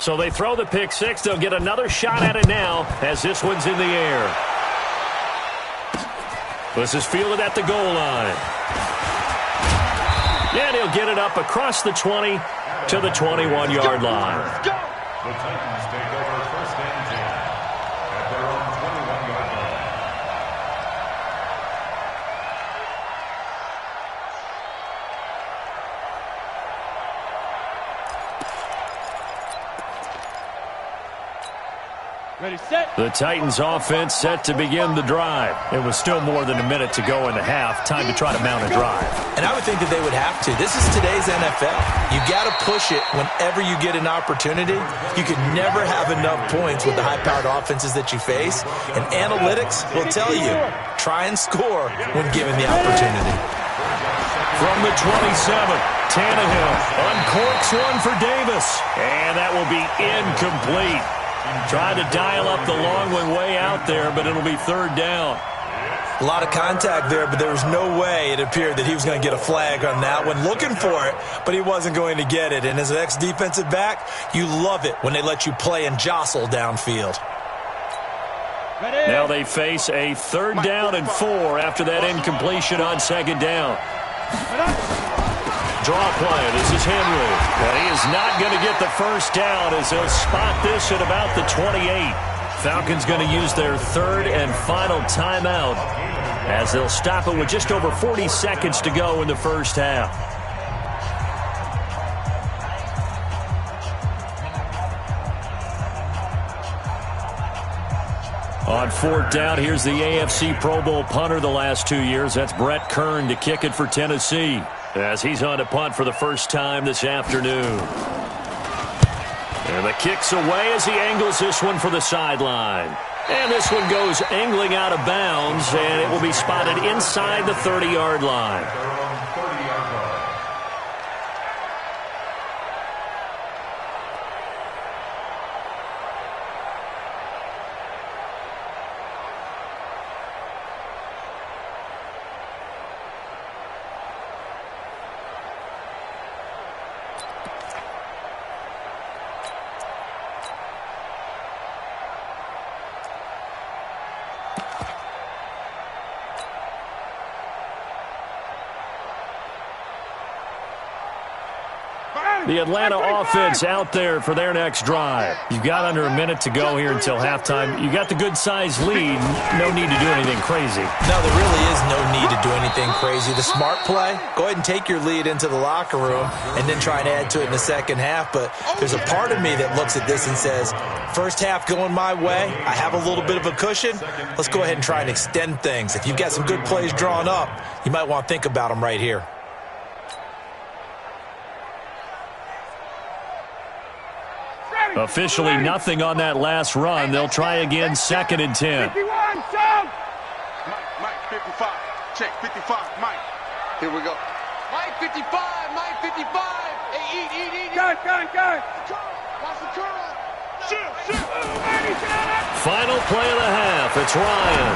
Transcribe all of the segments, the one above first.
So they throw the pick six. They'll get another shot at it now as this one's in the air. This is fielded at the goal line. And he'll get it up across the 20 to the 21-yard line. The Titans take over first and 10 at their own 21-yard line. Ready, set. The Titans offense set to begin the drive. It was still more than a minute to go in the half. Time to try to mount a drive. And I would think that they would have to. This is today's NFL. You got to push it whenever you get an opportunity. You can never have enough points with the high-powered offenses that you face. And analytics will tell you, try and score when given the opportunity. From the 27, Tannehill uncorks one for Davis. And that will be incomplete. Tried to dial up the long one way out there, but it'll be third down. A lot of contact there, but there was no way it appeared that he was going to get a flag on that one. Looking for it, but he wasn't going to get it. And as an ex-defensive back, you love it when they let you play and jostle downfield. Ready. Now they face a third down and 4 after that incompletion on second down. Draw play. This is Henry. But he is not going to get the first down as they'll spot this at about the 28. Falcons going to use their third and final timeout as they'll stop it with just over 40 seconds to go in the first half. On fourth down, here's the AFC Pro Bowl punter the last 2 years. That's Brett Kern to kick it for Tennessee as he's on to punt for the first time this afternoon. And the kick's away as he angles this one for the sideline. And this one goes angling out of bounds, and it will be spotted inside the 30-yard line. The Atlanta offense out there for their next drive. You've got under a minute to go here until halftime. You got the good-sized lead. No need to do anything crazy. No, there really is no need to do anything crazy. The smart play, go ahead and take your lead into the locker room and then try and add to it in the second half. But there's a part of me that looks at this and says, first half going my way, I have a little bit of a cushion. Let's go ahead and try and extend things. If you've got some good plays drawn up, you might want to think about them right here. Officially nothing on that last run. They'll try again, second and 10. 51, Sean. Mike, 55. Check, 55, Mike. Here we go. Mike, 55, Mike, 55. Hey, eat. Gun. Watch the curl. Shoot. Final play of the half. It's Ryan.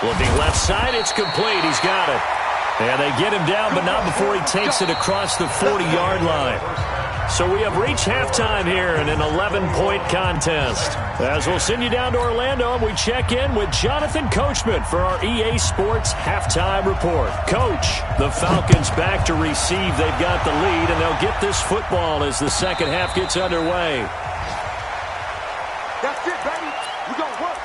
Looking left side, it's complete. He's got it. And they get him down, but not before he takes it across the 40-yard line. So we have reached halftime here in an 11-point contest. As we'll send you down to Orlando, and we check in with Jonathan Coachman for our EA Sports Halftime Report. Coach, the Falcons back to receive. They've got the lead, and they'll get this football as the second half gets underway. That's it, baby. We're going to work.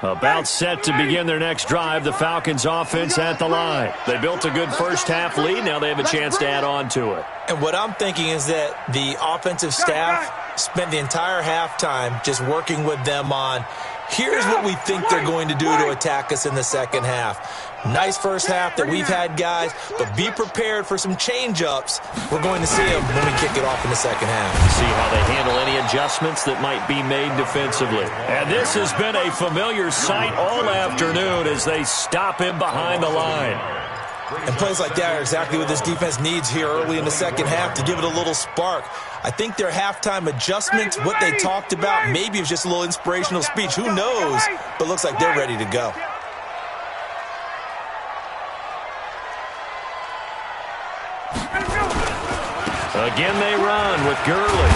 About set to begin their next drive, the Falcons offense at the line. They built a good first half lead. Now they have a chance to add on to it. And what I'm thinking is that the offensive staff spent the entire halftime just working with them on, here's what we think they're going to do to attack us in the second half. Nice first half that we've had, guys, but be prepared for some change-ups. We're going to see them when we kick it off in the second half. See how they handle any adjustments that might be made defensively. And this has been a familiar sight all afternoon as they stop him behind the line. And plays like that are exactly what this defense needs here early in the second half to give it a little spark. I think their halftime adjustment, what they talked about, maybe it was just a little inspirational speech. Who knows? But looks like they're ready to go. Again they run with Gurley.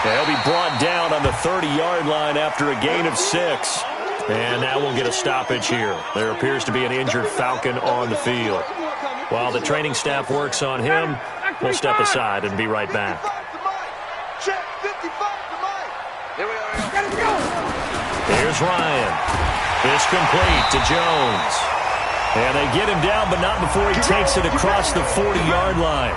They'll be brought down on the 30-yard line after a gain of 6. And now we'll get a stoppage here. There appears to be an injured Falcon on the field. While the training staff works on him, we'll step aside and be right back. Here's Ryan. It's complete to Jones. And they get him down, but not before he takes it across the 40-yard line.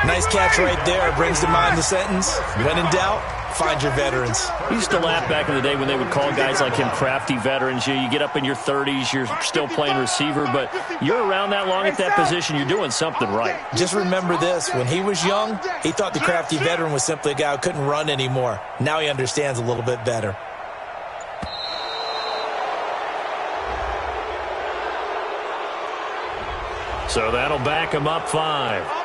Nice catch right there. Brings to mind the sentence, when in doubt, find your veterans. We used to laugh back in the day when they would call guys like him crafty veterans. You get up in your 30s, you're still playing receiver, but you're around that long at that position, you're doing something right. Just remember this. When he was young, he thought the crafty veteran was simply a guy who couldn't run anymore. Now he understands a little bit better. So that'll back him up 5.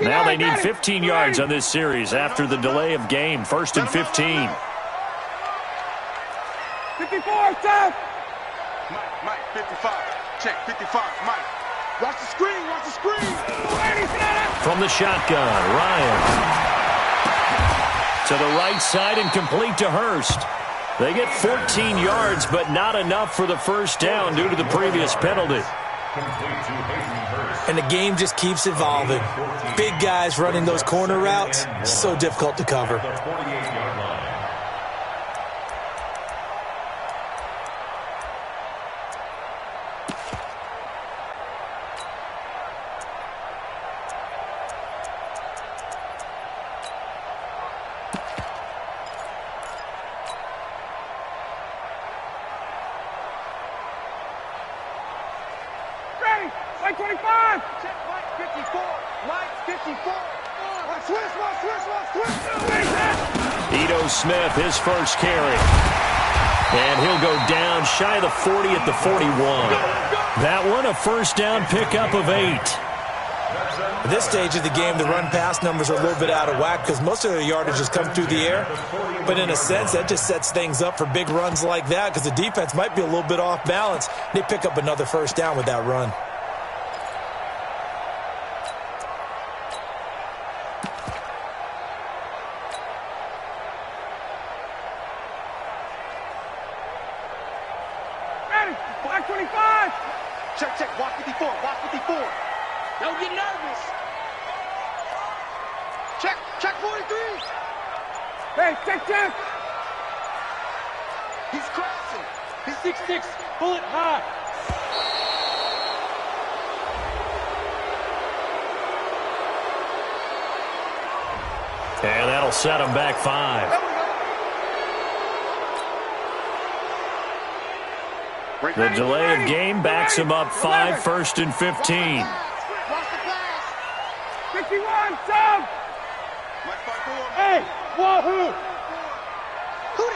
Now they need 15 yards on this series after the delay of game. 1st and 15. 54, South. Mike, 55. Check, 55. Mike. Watch the screen, watch the screen. From the shotgun, Ryan. To the right side and complete to Hurst. They get 14 yards, but not enough for the first down due to the previous penalty. And the game just keeps evolving. Big guys running those corner routes, so difficult to cover. Mike 25. Check, Mike 54. Mike 54. Switch. Ito Smith, his first carry. And he'll go down shy of the 40 at the 41. That one a first down pickup of 8. At this stage of the game, the run-pass numbers are a little bit out of whack because most of their yardage has come through the air. But in a sense, that just sets things up for big runs like that because the defense might be a little bit off balance. They pick up another first down with that run. Black 25. Check, watch 54, watch 54. Don't get nervous. Check 43. Hey, check. He's crashing. He's 6'6", bullet high. And that'll set him back 5. The delay of game backs him up 5, 1st and 15. Watch the flash. 51, Sam. Mike 54. Hey, wahoo. Who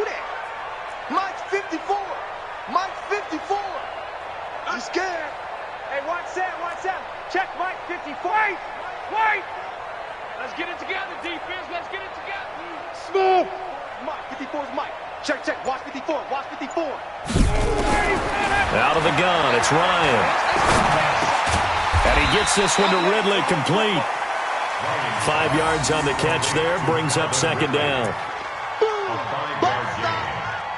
that? Mike 54. Mike 54. I'm scared. Hey, watch that. Check Mike 54. Wait. Let's get it together, defense. Let's get it together. Smooth. Mike 54 is Mike. Check, watch 54, watch 54. Out of the gun, it's Ryan. And he gets this one to Ridley complete. 5 yards on the catch there, brings up 2nd down.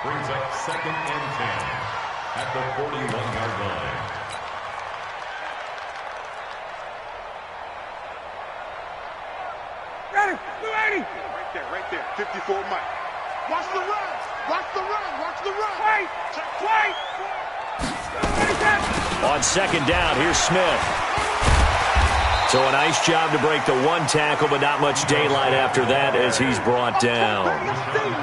Brings up 2nd and 10 at the 41-yard line. Ready, 280. Right there, 54 Mike. Watch the run. Wait. On 2nd down, here's Smith. So a nice job to break the one tackle, but not much daylight after that as he's brought down.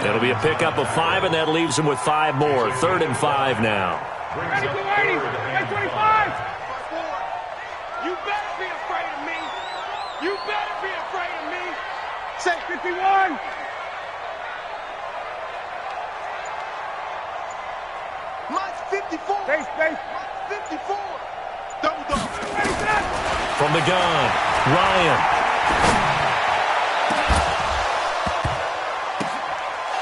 It'll be a pickup of 5, and that leaves him with 5 more. 3rd and 5 now. Ready, 25. You better be afraid of me. You better be afraid of me. Say 51. Mike's 54. Base. 54. Double. Ready, set. From the gun, Ryan.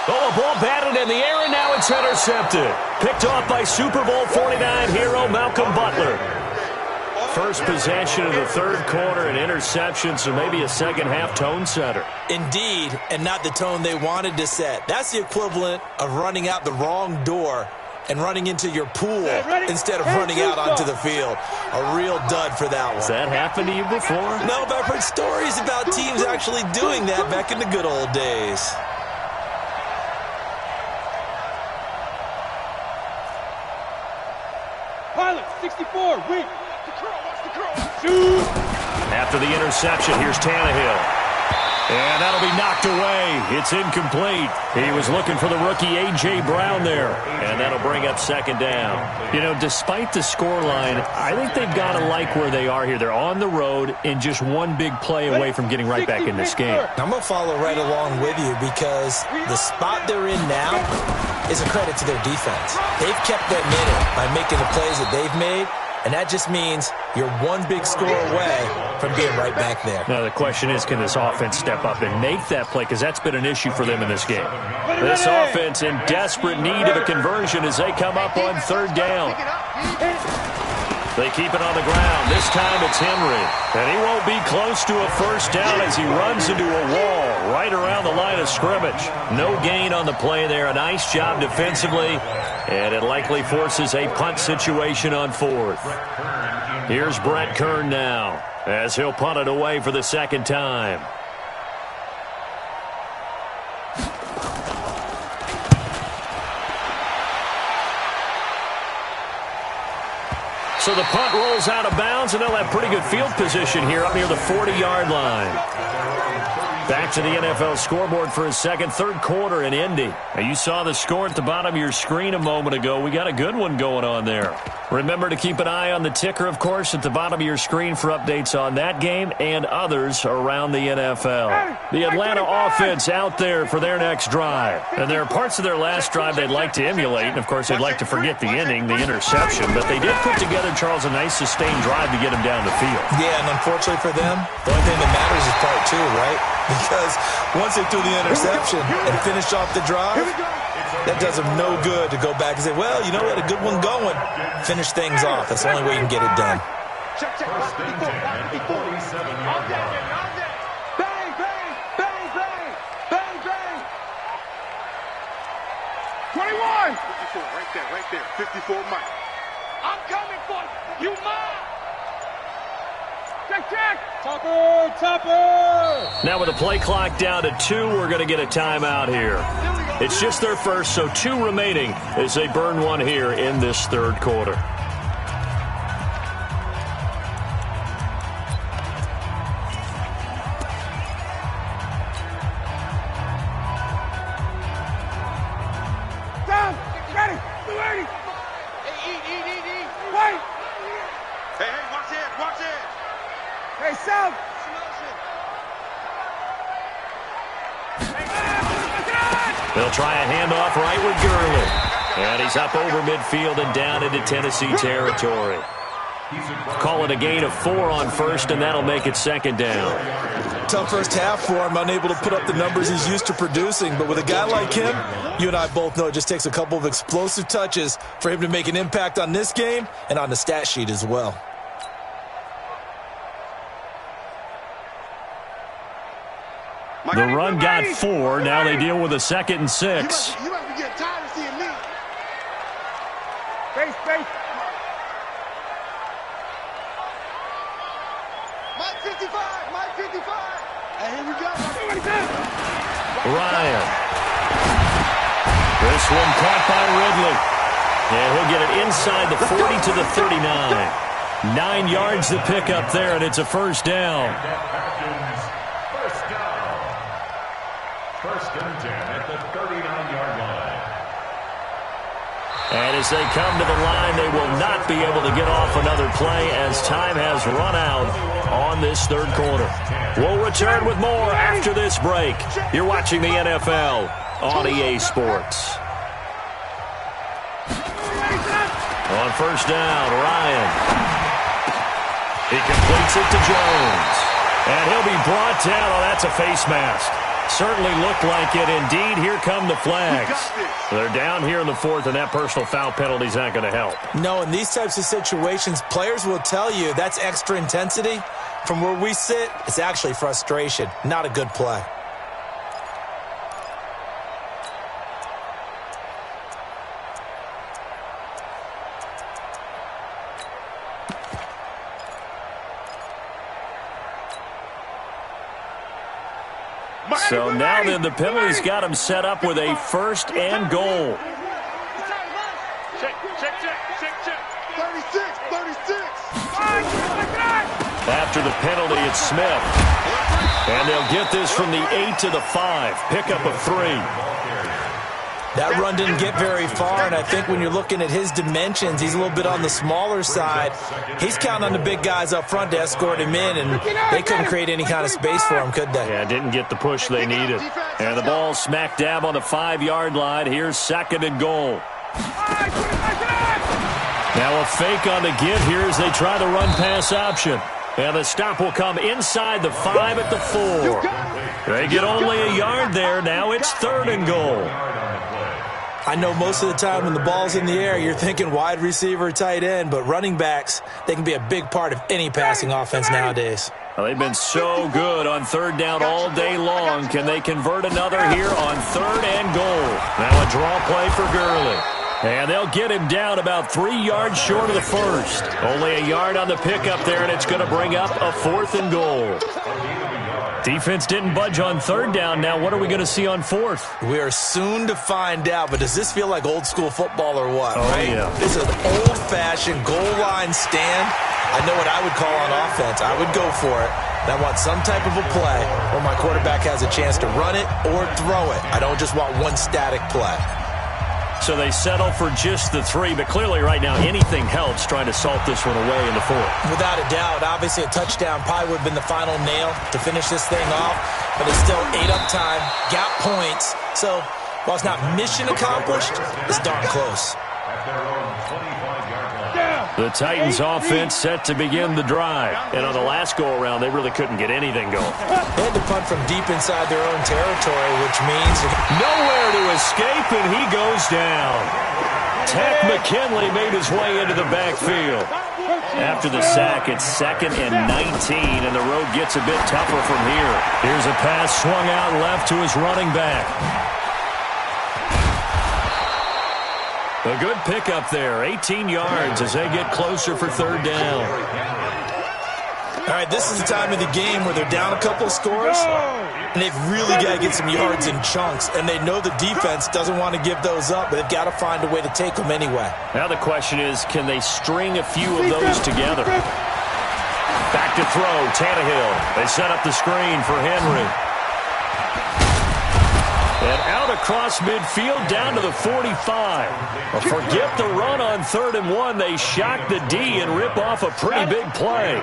Oh, a ball batted in the air, and now it's intercepted. Picked off by Super Bowl 49 hero Malcolm Butler. First possession of the third quarter, an interception, so maybe a second-half tone setter. Indeed, and not the tone they wanted to set. That's the equivalent of running out the wrong door and running into your pool instead of running out onto the field. A real dud for that one. Has that happened to you before? No, but I've heard stories about teams actually doing that back in the good old days. Pilot, 64, wait. Watch the curl. Shoot. After the interception, here's Tannehill. And that'll be knocked away. It's incomplete. He was looking for the rookie A.J. Brown there. And that'll bring up second down. You know, despite the scoreline, I think they've got to like where they are here. They're on the road and just one big play away from getting right back in this game. I'm going to follow right along with you because the spot they're in now is a credit to their defense. They've kept them in it by making the plays that they've made. And that just means you're one big score away from being right back there. Now, the question is, can this offense step up and make that play? Because that's been an issue for them in this game. This offense in desperate need of a conversion as they come up on third down. They keep it on the ground. This time it's Henry. And he won't be close to a first down as he runs into a wall right around the line of scrimmage. No gain on the play there. A nice job defensively. And it likely forces a punt situation on fourth. Here's Brett Kern now as he'll punt it away for the second time. So the punt rolls out of bounds, and they'll have pretty good field position here up near the 40-yard line. Back to the NFL scoreboard for his third quarter in Indy. Now, you saw the score at the bottom of your screen a moment ago. We got a good one going on there. Remember to keep an eye on the ticker, of course, at the bottom of your screen for updates on that game and others around the NFL. The Atlanta offense out there for their next drive. And there are parts of their last drive they'd like to emulate. And, of course, they'd like to forget the ending, the interception. But they did put together, Charles, a nice sustained drive to get him down the field. Yeah, and unfortunately for them, the only thing that matters is part 2, right? Because once they threw the interception and finished off the drive, that does them no good to go back and say, well, you know what, a good one going. Finish things off. That's the only way you can get it done. Check. First and 10 at the 47-yard line. Bang, bang, bang, bang, bang, bang. 21. 54, right there. 54, Mike. I'm coming for you. You mine. Check. Topper. Now with the play clock down to 2, we're going to get a timeout here. It's just their first, so 2 remaining as they burn one here in this third quarter. Down. Ready. 280. Hey, Wait. Hey, watch it. Hey, South. They'll try a handoff right with Gurley. And he's up over midfield and down into Tennessee territory. Call it a gain of 4 on first, and that'll make it second down. Tough first half for him, unable to put up the numbers he's used to producing. But with a guy like him, you and I both know it just takes a couple of explosive touches for him to make an impact on this game and on the stat sheet as well. The run got 4. Now they deal with a 2nd and 6. You might be getting tired of seeing me. Base. Mike 55. And here we go. Ryan. This one caught by Ridley. And he'll get it inside the 40 to the 39. 9 yards to pick up there, and it's a first down. First and 10 at the 39-yard line. And as they come to the line, they will not be able to get off another play as time has run out on this third quarter. We'll return with more after this break. You're watching the NFL on EA Sports. On first down, Ryan. He completes it to Jones. And he'll be brought down. Oh, that's a face mask. Certainly looked like it. Indeed, here come the flags. They're down here in the fourth, and that personal foul penalty is not going to help. No, in these types of situations, players will tell you that's extra intensity. From where we sit, it's actually frustration. Not a good play. So now then the penalty's got him set up with a first and goal. Check. 36. After the penalty, it's Smith. And they'll get this from the 8 to the 5. Pickup of 3. That run didn't get very far, and I think when you're looking at his dimensions, he's a little bit on the smaller side. He's counting on the big guys up front to escort him in, and they couldn't create any kind of space for him, could they? Yeah, didn't get the push they needed. And the ball smack dab on the 5-yard line. Here's second and goal. Now a fake on the give here as they try the run-pass option. And the stop will come inside the 5 at the 4. They get only a yard there. Now it's third and goal. I know most of the time when the ball's in the air, you're thinking wide receiver, tight end, but running backs, they can be a big part of any passing offense nowadays. Well, they've been so good on third down all day long. Can they convert another here on third and goal? Now a draw play for Gurley. And they'll get him down about 3 yards short of the first. Only a yard on the pickup there, and it's going to bring up a fourth and goal. Defense didn't budge on third down. Now what are we going to see on fourth? We are soon to find out, but does this feel like old school football or what? Oh, right? Yeah. This is an old-fashioned goal line stand. I know what I would call on offense. I would go for it. And I want some type of a play where my quarterback has a chance to run it or throw it. I don't just want one static play. So they settle for just the 3, but clearly right now anything helps trying to salt this one away in the fourth. Without a doubt, obviously a touchdown probably would have been the final nail to finish this thing off, but it's still 8 up time, got points. So while it's not mission accomplished, it's darn close. The Titans offense set to begin the drive. And on the last go-around, they really couldn't get anything going. They had to punt from deep inside their own territory, which means nowhere to escape, and he goes down. Takk McKinley made his way into the backfield. After the sack, it's 2nd and 19, and the road gets a bit tougher from here. Here's a pass swung out left to his running back. A good pickup there, 18 yards as they get closer for third down. All right, this is the time of the game where they're down a couple of scores, and they've really got to get some yards in chunks, and they know the defense doesn't want to give those up, but they've got to find a way to take them anyway. Now the question is, can they string a few of those together? Back to throw, Tannehill. They set up the screen for Henry. And out across midfield down to the 45. Well, forget the run on 3rd and 1. They shock the D and rip off a pretty big play.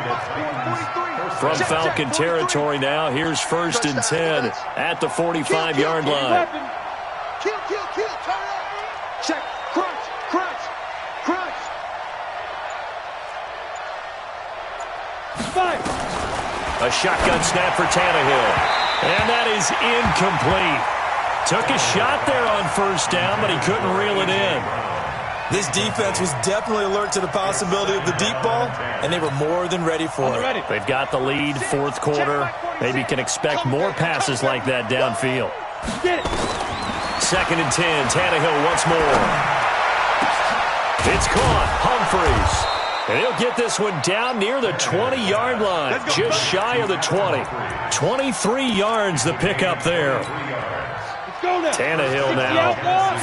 From Falcon territory now, here's 1st and 10 at the 45-yard line. Kill, turn up. Check, crunch. A shotgun snap for Tannehill. And that is incomplete. Took a shot there on 1st down, but he couldn't reel it in. This defense was definitely alert to the possibility of the deep ball, and they were more than ready for it. They've got the lead, 4th quarter. Maybe can expect more passes like that downfield. 2nd and 10, Tannehill once more. It's caught, Humphries. And he'll get this one down near the 20-yard line, just shy of the 20. 23 yards the pickup there. Tannehill now,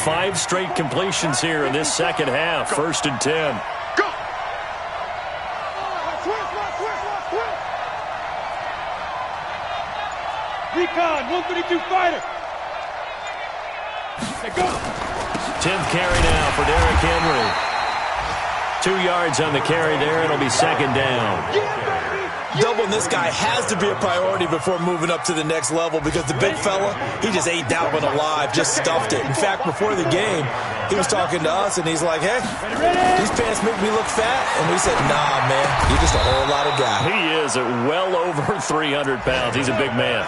5 straight completions here in this second half, 1st and 10. Recon, 132 fighter. Hey, go. 10th carry now for Derrick Henry. 2 yards on the carry there. It'll be second down. Doubling this guy has to be a priority before moving up to the next level because the big fella, he just ate that one alive, just stuffed it. In fact, before the game, he was talking to us, and he's like, hey, these pants make me look fat. And we said, nah, man, you're just a whole lot of guy. He is at well over 300 pounds. He's a big man.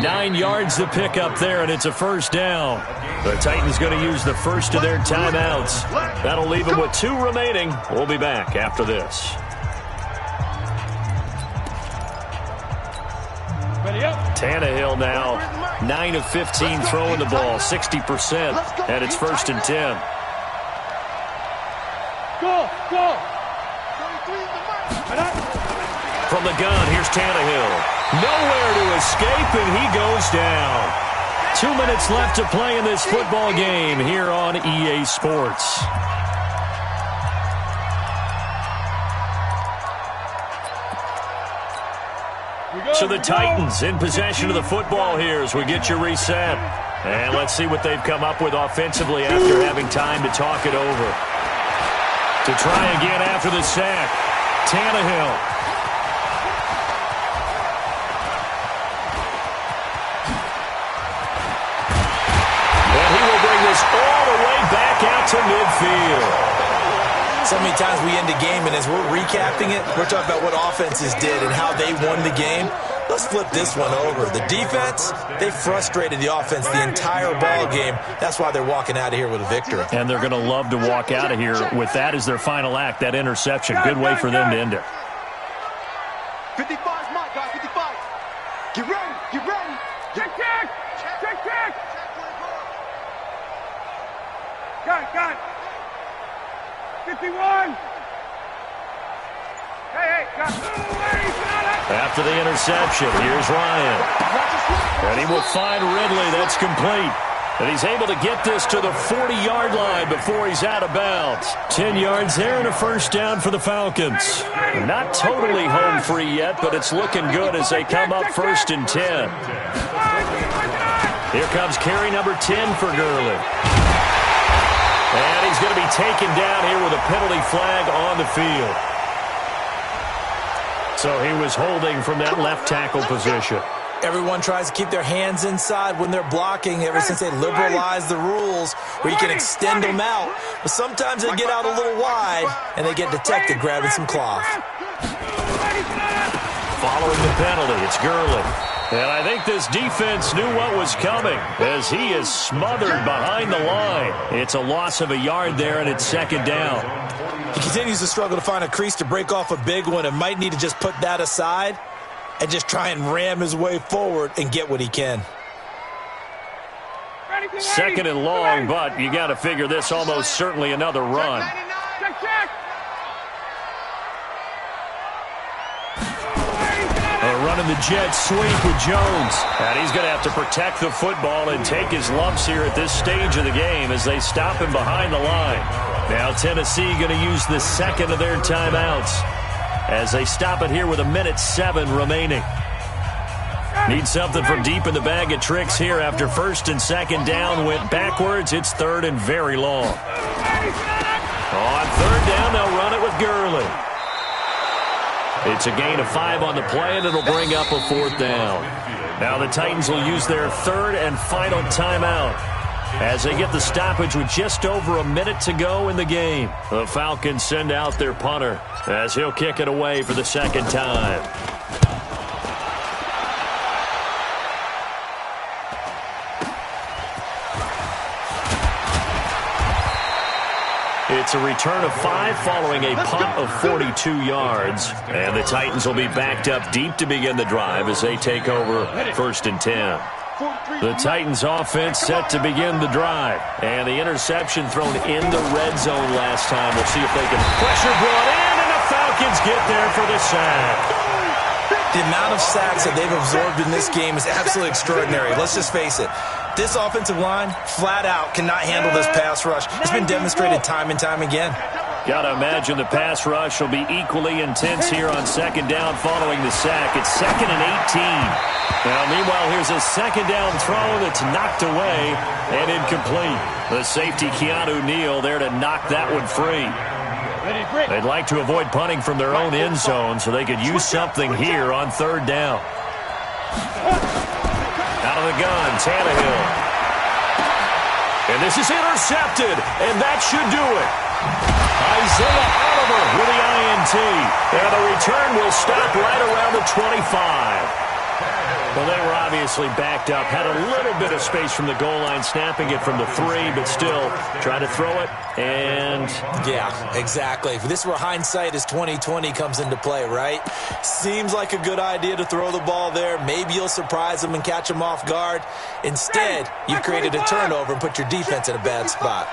9 yards to pick up there, and it's a first down. The Titans going to use the first of their timeouts. That'll leave them with 2 remaining. We'll be back after this. Tannehill now 9 of 15 throwing the ball, 60%, and it's first and 10. Go. From the gun, here's Tannehill. Nowhere to escape, and he goes down. 2 minutes left to play in this football game here on EA Sports. So the Titans in possession of the football here as we get you reset. And let's see what they've come up with offensively after having time to talk it over. To try again after the sack, Tannehill. And he will bring this all the way back out to midfield. So many times we end a game, and as we're recapping it, we're talking about what offenses did and how they won the game. Let's flip this one over. The defense, they frustrated the offense the entire ball game. That's why they're walking out of here with a victory. And they're going to love to walk out of here with that as their final act, that interception. Good way for them to end it. 55 is my guy, 55. Get ready. Check. Got. 51. Hey, got. After the interception, here's Ryan. And he will find Ridley. That's complete. And he's able to get this to the 40-yard line before he's out of bounds. 10 yards there and a first down for the Falcons. Not totally home free yet, but it's looking good as they come up first and 10. Here comes carry number 10 for Gurley. And he's going to be taken down here with a penalty flag on the field. So he was holding from that left tackle position. Everyone tries to keep their hands inside when they're blocking ever since they liberalized the rules where you can extend them out. But sometimes they get out a little wide and they get detected grabbing some cloth. Following the penalty, it's Gurley. And I think this defense knew what was coming as he is smothered behind the line. It's a loss of a yard there, and it's second down. He continues to struggle to find a crease to break off a big one and might need to just put that aside and just try and ram his way forward and get what he can. Second and long, but you got to figure this almost certainly another run. Running the jet sweep with Jones. And he's going to have to protect the football and take his lumps here at this stage of the game as they stop him behind the line. Now Tennessee going to use the second of their timeouts as they stop it here with 1:07 remaining. Need something from deep in the bag of tricks here after first and second down went backwards. It's third and very long. On third down, they'll run it with Gurley. It's a gain of 5 on the play, and it'll bring up a fourth down. Now the Titans will use their third and final timeout as they get the stoppage with just over a minute to go in the game. The Falcons send out their punter as he'll kick it away for the second time. It's a return of 5 following a punt of 42 yards. And the Titans will be backed up deep to begin the drive as they take over first and 10. The Titans offense set to begin the drive. And the interception thrown in the red zone last time. We'll see if they can. Pressure brought in, and the Falcons get there for the sack. The amount of sacks that they've absorbed in this game is absolutely extraordinary. Let's just face it. This offensive line, flat out, cannot handle this pass rush. It's been demonstrated time and time again. Got to imagine the pass rush will be equally intense here on second down following the sack. It's 2nd and 18. Now, meanwhile, here's a second down throw that's knocked away and incomplete. The safety, Keanu Neal, there to knock that one free. They'd like to avoid punting from their own end zone so they could use something here on third down. Out of the gun, Tannehill. And this is intercepted, and that should do it. Isaiah Oliver with the INT. And the return will stop right around the 25. Well, they were obviously backed up, had a little bit of space from the goal line, snapping it from the 3, but still trying to throw it, and... Yeah, exactly. This is where hindsight is 20/20 comes into play, right? Seems like a good idea to throw the ball there. Maybe you'll surprise them and catch them off guard. Instead, you created a turnover and put your defense in a bad spot.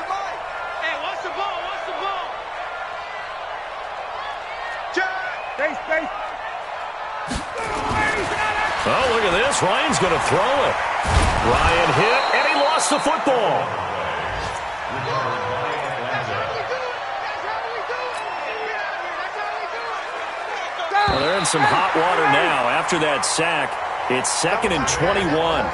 Hey, watch the ball, watch the ball. Space. Oh, look at this. Ryan's going to throw it. Ryan hit, and he lost the football. Well, they're in some hot water now. After that sack, it's 2nd and 21.